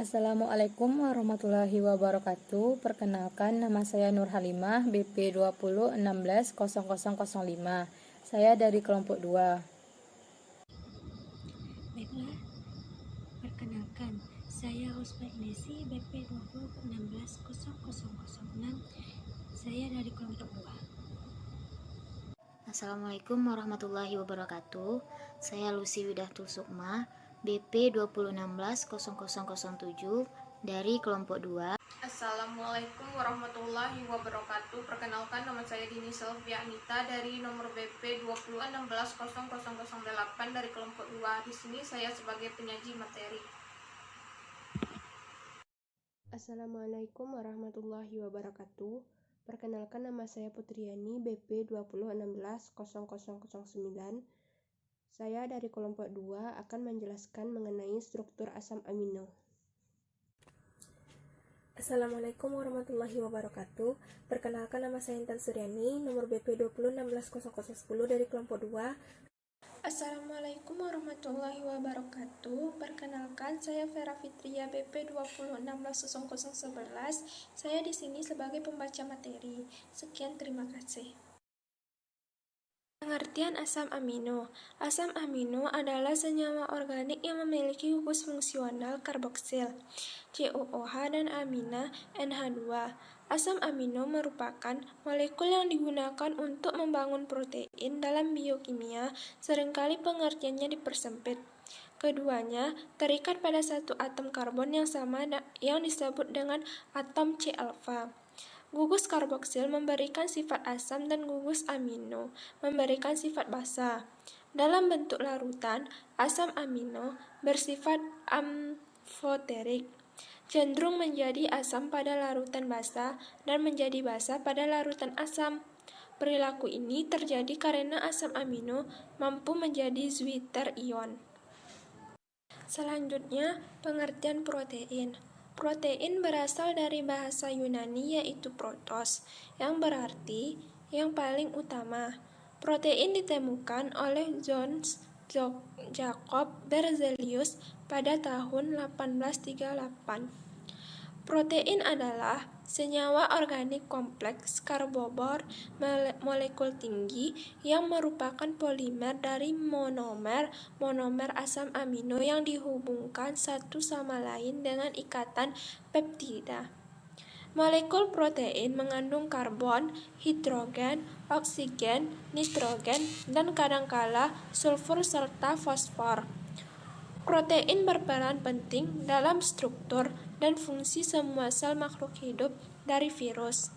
Assalamualaikum warahmatullahi wabarakatuh. Perkenalkan, nama saya Nur Halimah, BP 20160005. Saya dari kelompok 2. Baiklah, perkenalkan, saya Usma Inesi, BP 20160006. Saya dari kelompok 2. Assalamualaikum warahmatullahi wabarakatuh. Saya Lucy Widatul Sukma, BP 20160007 dari kelompok 2. Assalamualaikum warahmatullahi wabarakatuh. Perkenalkan, nama saya Dini Selvia Anita dari nomor BP 20160008 dari kelompok 2. Di sini saya sebagai penyaji materi. Assalamualaikum warahmatullahi wabarakatuh. Perkenalkan, nama saya Putriani, BP 20160009. Saya dari kelompok 2 akan menjelaskan mengenai struktur asam amino. Assalamualaikum warahmatullahi wabarakatuh. Perkenalkan, nama saya Intan Suryani, nomor BP 20160010 dari kelompok 2. Assalamualaikum warahmatullahi wabarakatuh. Perkenalkan, saya Vera Fitria, BP 20160011. Saya di sini sebagai pembaca materi. Sekian, terima kasih. Pengertian asam amino. Asam amino adalah senyawa organik yang memiliki gugus fungsional karboksil, COOH dan amina NH2. Asam amino merupakan molekul yang digunakan untuk membangun protein dalam biokimia, seringkali pengertiannya dipersempit. Keduanya terikat pada satu atom karbon yang sama yang disebut dengan atom C-alfa. Gugus karboksil memberikan sifat asam dan gugus amino memberikan sifat basa. Dalam bentuk larutan, asam amino bersifat amfoterik, cenderung menjadi asam pada larutan basa dan menjadi basa pada larutan asam. Perilaku ini terjadi karena asam amino mampu menjadi zwitter ion. Selanjutnya, pengertian protein. Protein berasal dari bahasa Yunani yaitu protos, yang berarti yang paling utama. Protein ditemukan oleh Johannes Jacob Berzelius pada tahun 1838. Protein adalah senyawa organik kompleks karbobor molekul tinggi yang merupakan polimer dari monomer asam amino yang dihubungkan satu sama lain dengan ikatan peptida. Molekul protein mengandung karbon, hidrogen, oksigen, nitrogen, dan kadangkala sulfur serta fosfor. Protein berperan penting dalam struktur dan fungsi semua sel makhluk hidup dari virus.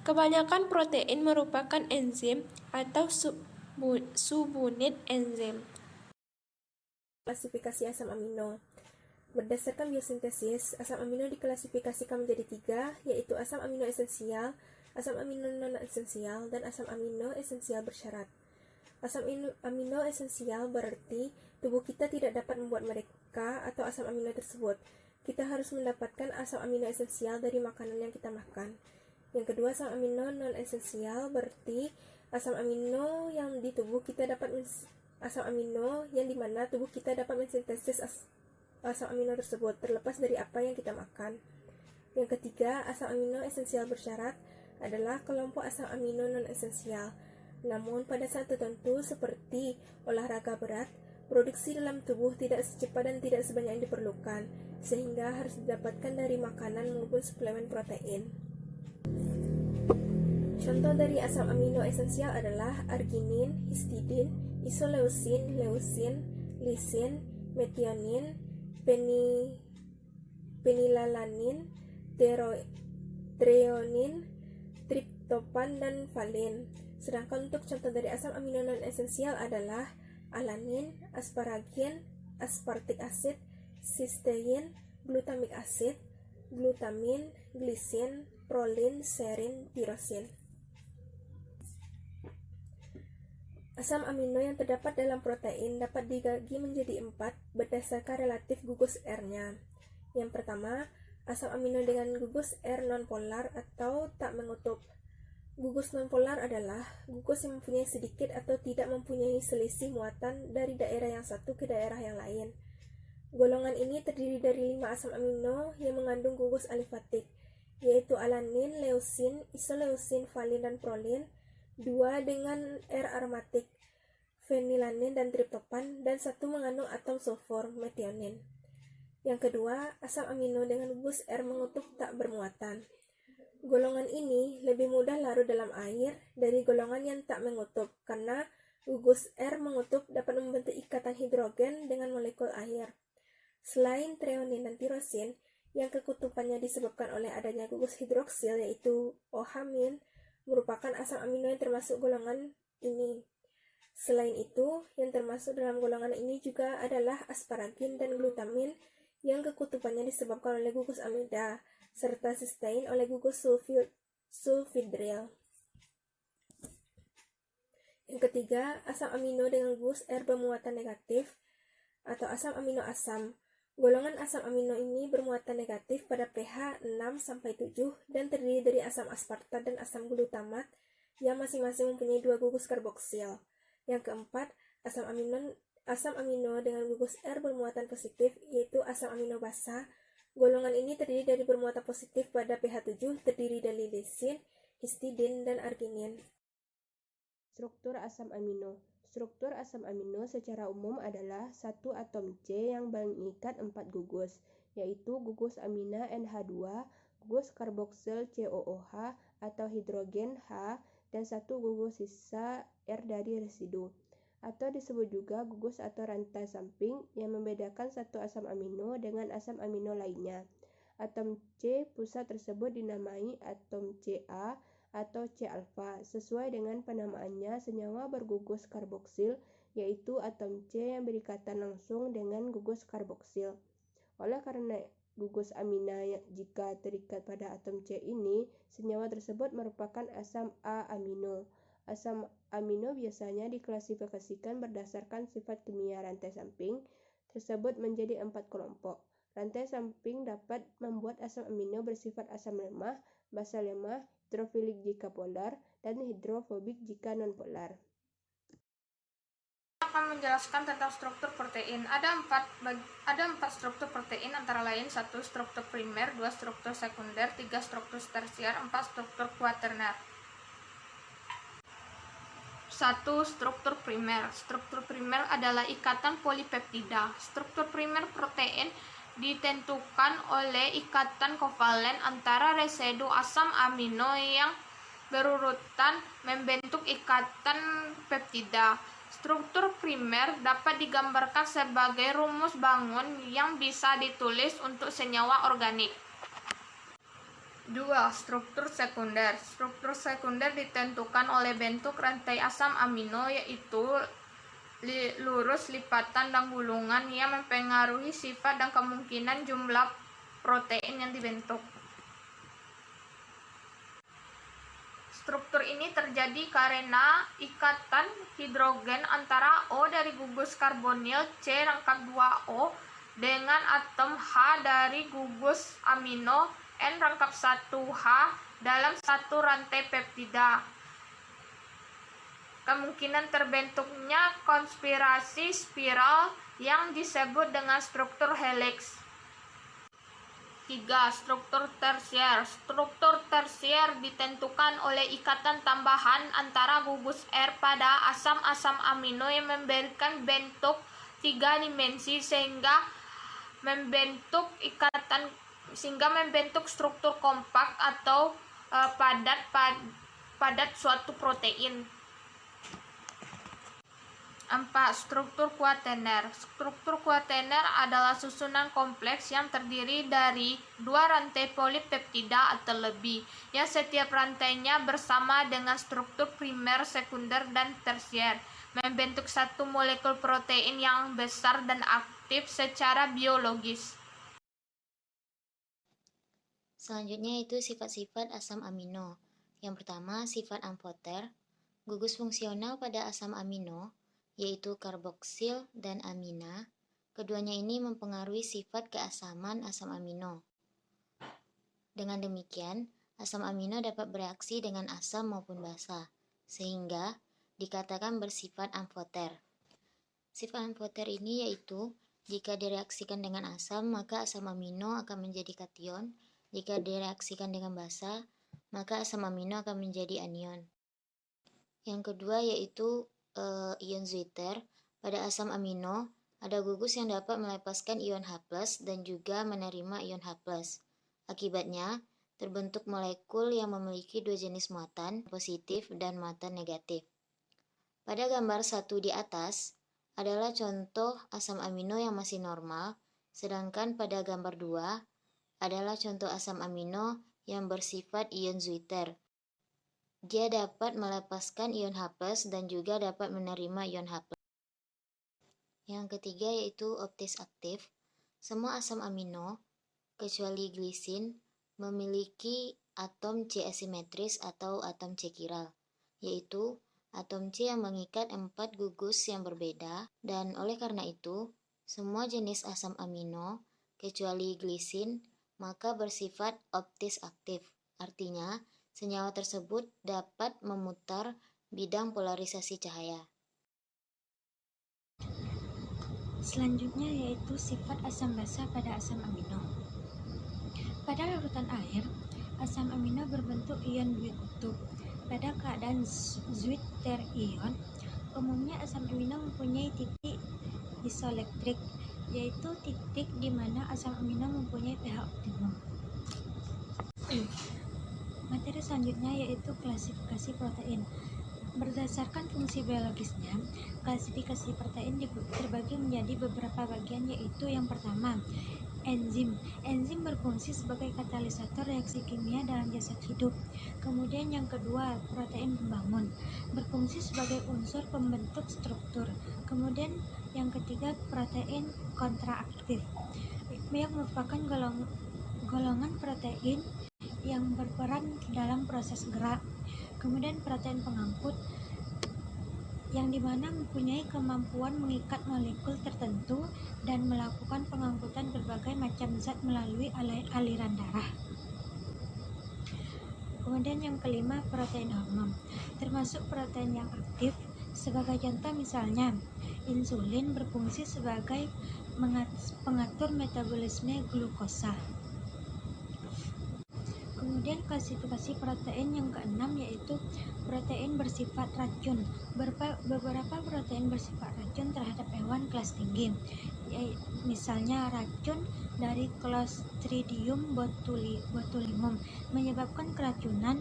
Kebanyakan protein merupakan enzim atau subunit enzim. Klasifikasi asam amino. Berdasarkan biosintesis, asam amino diklasifikasikan menjadi 3, yaitu asam amino esensial, asam amino non-esensial, dan asam amino esensial bersyarat. Asam amino esensial berarti tubuh kita tidak dapat membuat mereka atau asam amino tersebut. Kita harus mendapatkan asam amino esensial dari makanan yang kita makan. Yang kedua, asam amino non-esensial berarti asam amino yang di tubuh kita dapat asam amino yang dimana tubuh kita dapat mensintesis asam amino tersebut terlepas dari apa yang kita makan. Yang ketiga, asam amino esensial bersyarat adalah kelompok asam amino non-esensial. Namun pada saat tertentu seperti olahraga berat, produksi dalam tubuh tidak secepat dan tidak sebanyak yang diperlukan, sehingga harus didapatkan dari makanan maupun suplemen protein. Contoh dari asam amino esensial adalah arginin, histidin, isoleusin, leusin, lisin, metionin, penilalanin, treonin, triptopan, dan valin. Sedangkan untuk contoh dari asam amino non-esensial adalah alanin, asparagin, aspartic acid, cystein, glutamic acid, glutamin, glisin, prolin, serin, tirosin. Asam amino yang terdapat dalam protein dapat dibagi menjadi 4 berdasarkan relatif gugus R-nya. Yang pertama, asam amino dengan gugus R nonpolar atau tak mengutup. Gugus nonpolar adalah gugus yang mempunyai sedikit atau tidak mempunyai selisih muatan dari daerah yang satu ke daerah yang lain. Golongan ini terdiri dari 5 asam amino yang mengandung gugus alifatik, yaitu alanin, leusin, isoleusin, valin, dan prolin, 2 dengan R aromatik, fenilanin dan triptopan, dan 1 mengandung atom sulfur, metionin. Yang kedua, asam amino dengan gugus R mengutuk tak bermuatan. Golongan ini lebih mudah larut dalam air dari golongan yang tak mengutuk, karena gugus R mengutuk dapat membentuk ikatan hidrogen dengan molekul air. Selain treonin dan tirosin, yang kekutupannya disebabkan oleh adanya gugus hidroksil yaitu OH- merupakan asam amino yang termasuk golongan ini. Selain itu, yang termasuk dalam golongan ini juga adalah asparagin dan glutamin yang kekutupannya disebabkan oleh gugus amida, serta cystein oleh gugus sulfhydryl. Yang ketiga, asam amino dengan gugus R bermuatan negatif atau asam amino asam. Golongan asam amino ini bermuatan negatif pada pH 6-7 dan terdiri dari asam aspartat dan asam glutamat yang masing-masing mempunyai 2 gugus karboksil. Yang keempat, asam amino dengan gugus R bermuatan positif yaitu asam amino basa. Golongan ini terdiri dari bermuatan positif pada pH 7, terdiri dari lisin, histidin, dan arginin. Struktur asam amino. Struktur asam amino secara umum adalah satu atom C yang mengikat 4 gugus, yaitu gugus amina NH2, gugus karboksil COOH atau hidrogen H, dan 1 gugus sisa R dari residu, atau disebut juga gugus atau rantai samping yang membedakan satu asam amino dengan asam amino lainnya. Atom C pusat tersebut dinamai atom Ca atau C-alfa sesuai dengan penamaannya senyawa bergugus karboksil, yaitu atom C yang berikatan langsung dengan gugus karboksil. Oleh karena gugus amina jika terikat pada atom C ini, senyawa tersebut merupakan asam A-amino. Asam amino biasanya diklasifikasikan berdasarkan sifat kimia rantai samping tersebut menjadi 4 kelompok. Rantai samping dapat membuat asam amino bersifat asam lemah, basa lemah, hidrofilik jika polar, dan hidrofobik jika non-polar. Akan menjelaskan tentang struktur protein. Ada empat struktur protein, antara lain 1 struktur primer, 2 struktur sekunder, 3 struktur tersier, 4 struktur kuaterner. 1. Struktur primer. Struktur primer adalah ikatan polipeptida. Struktur primer protein ditentukan oleh ikatan kovalen antara residu asam amino yang berurutan membentuk ikatan peptida. Struktur primer dapat digambarkan sebagai rumus bangun yang bisa ditulis untuk senyawa organik. 2. Struktur sekunder. Struktur sekunder ditentukan oleh bentuk rantai asam amino, yaitu lurus, lipatan, dan gulungan yang mempengaruhi sifat dan kemungkinan jumlah protein yang dibentuk. Struktur ini terjadi karena ikatan hidrogen antara O dari gugus karbonil C rangkap 2O dengan atom H dari gugus amino N rangkap 1H dalam satu rantai peptida. Kemungkinan terbentuknya konspirasi spiral yang disebut dengan struktur helix. 3. Struktur tersier. Struktur tersier ditentukan oleh ikatan tambahan antara gugus R pada asam-asam amino yang memberikan bentuk 3 dimensi sehingga membentuk struktur kompak atau padat suatu protein. 4. Struktur kuaterner. Struktur kuaterner adalah susunan kompleks yang terdiri dari 2 rantai polipeptida atau lebih, yang setiap rantainya bersama dengan struktur primer, sekunder, dan tersier, membentuk satu molekul protein yang besar dan aktif secara biologis. Selanjutnya itu sifat-sifat asam amino. Yang pertama, sifat amfoter. Gugus fungsional pada asam amino yaitu karboksil dan amina. Keduanya ini mempengaruhi sifat keasaman asam amino. Dengan demikian, asam amino dapat bereaksi dengan asam maupun basa, sehingga dikatakan bersifat amfoter. Sifat amfoter ini yaitu Jika direaksikan dengan asam, maka asam amino akan menjadi kation. Jika direaksikan dengan basa, maka asam amino akan menjadi anion. Yang kedua yaitu ion zwitter. Pada asam amino, ada gugus yang dapat melepaskan ion H+ dan juga menerima ion H+. Akibatnya, terbentuk molekul yang memiliki dua jenis muatan, positif dan muatan negatif. Pada gambar 1 di atas, adalah contoh asam amino yang masih normal, sedangkan pada gambar 2 adalah contoh asam amino yang bersifat ion zwitter. Dia dapat melepaskan ion H+ dan juga dapat menerima ion H+. Yang ketiga yaitu optis aktif. Semua asam amino, kecuali glisin, memiliki atom C asimetris atau atom C chiral, yaitu atom C yang mengikat 4 gugus yang berbeda, dan oleh karena itu, semua jenis asam amino, kecuali glisin, maka bersifat optis aktif. Artinya, senyawa tersebut dapat memutar bidang polarisasi cahaya. Selanjutnya yaitu sifat asam basa pada asam amino. Pada larutan air, asam amino berbentuk ion dvikutub. Pada keadaan Zwitter ion, umumnya asam amino mempunyai titik isoelektrik, yaitu titik di mana asam amino mempunyai pH optimum. Materi selanjutnya yaitu klasifikasi protein. Berdasarkan fungsi biologisnya, klasifikasi protein terbagi menjadi beberapa bagian, yaitu yang pertama, enzim. Enzim berfungsi sebagai katalisator reaksi kimia dalam jasad hidup. Kemudian yang kedua, protein pembangun, berfungsi sebagai unsur pembentuk struktur. Kemudian yang ketiga, protein kontraaktif, yang merupakan golongan protein yang berperan dalam proses gerak. Kemudian protein pengangkut, yang dimana mempunyai kemampuan mengikat molekul tertentu dan melakukan pengangkutan berbagai macam zat melalui aliran darah. Kemudian yang kelima, protein hormon, termasuk protein yang aktif. Sebagai contoh misalnya, insulin berfungsi sebagai pengatur metabolisme glukosa. Kemudian klasifikasi protein yang keenam yaitu protein bersifat racun. Beberapa protein bersifat racun terhadap hewan kelas tinggi, misalnya racun dari Clostridium botulinum menyebabkan keracunan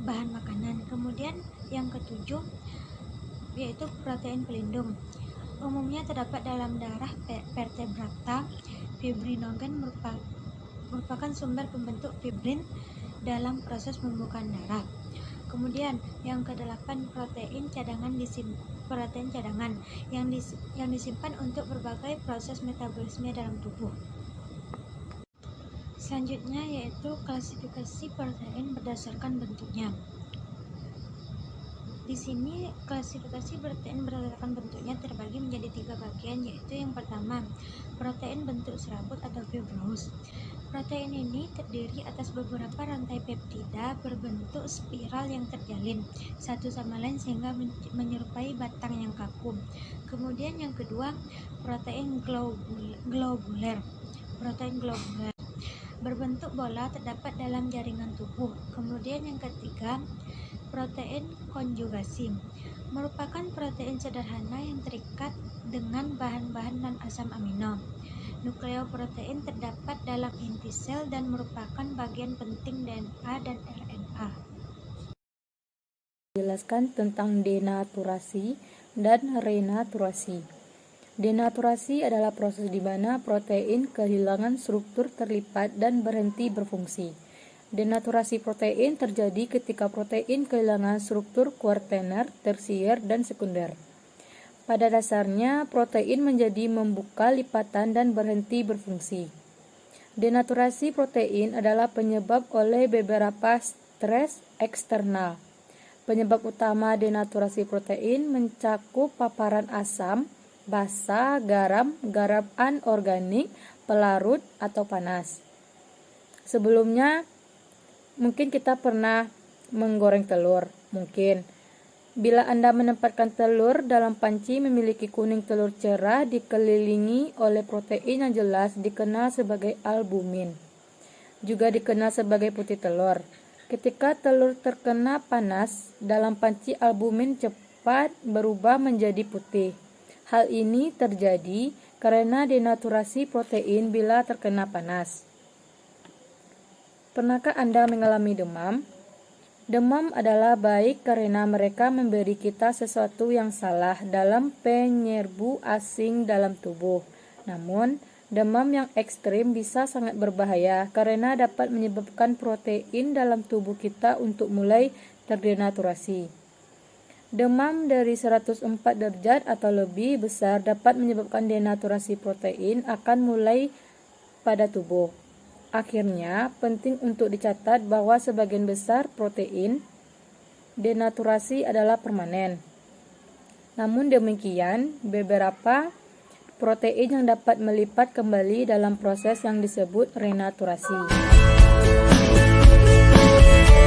bahan makanan. Kemudian yang ketujuh yaitu protein pelindung. Umumnya terdapat dalam darah vertebrata. Fibrinogen merupakan sumber pembentuk fibrin dalam proses pembukaan darah. Kemudian yang kedelapan, protein cadangan yang disimpan untuk berbagai proses metabolisme dalam tubuh. Selanjutnya yaitu klasifikasi protein berdasarkan bentuknya. Di sini klasifikasi protein berdasarkan bentuknya terbagi menjadi 3 bagian, yaitu yang pertama, protein bentuk serabut atau fibrous. Protein ini terdiri atas beberapa rantai peptida berbentuk spiral yang terjalin satu sama lain sehingga menyerupai batang yang kaku. Kemudian yang kedua, protein globuler. Protein globuler berbentuk bola terdapat dalam jaringan tubuh. Kemudian yang ketiga, protein konjugasi merupakan protein sederhana yang terikat dengan bahan-bahan non-asam amino. Nukleoprotein terdapat dalam inti sel dan merupakan bagian penting DNA dan RNA. Jelaskan tentang denaturasi dan renaturasi. Denaturasi adalah proses di mana protein kehilangan struktur terlipat dan berhenti berfungsi. Denaturasi protein terjadi ketika protein kehilangan struktur kuartener, tersier, dan sekunder. Pada dasarnya, protein menjadi membuka lipatan dan berhenti berfungsi. Denaturasi protein adalah penyebab oleh beberapa stres eksternal. Penyebab utama denaturasi protein mencakup paparan asam, basa, garam anorganik, pelarut, atau panas. Sebelumnya, mungkin kita pernah menggoreng telur, mungkin. Bila Anda menempatkan telur dalam panci memiliki kuning telur cerah dikelilingi oleh protein yang jelas dikenal sebagai albumin. Juga dikenal sebagai putih telur. Ketika telur terkena panas, dalam panci albumin cepat berubah menjadi putih. Hal ini terjadi karena denaturasi protein bila terkena panas. Pernahkah Anda mengalami demam? Demam adalah baik karena mereka memberi kita sesuatu yang salah dalam penyerbu asing dalam tubuh. Namun, demam yang ekstrim bisa sangat berbahaya karena dapat menyebabkan protein dalam tubuh kita untuk mulai terdenaturasi. Demam dari 104 derajat atau lebih besar dapat menyebabkan denaturasi protein akan mulai pada tubuh. Akhirnya, penting untuk dicatat bahwa sebagian besar protein denaturasi adalah permanen. Namun demikian, beberapa protein yang dapat melipat kembali dalam proses yang disebut renaturasi.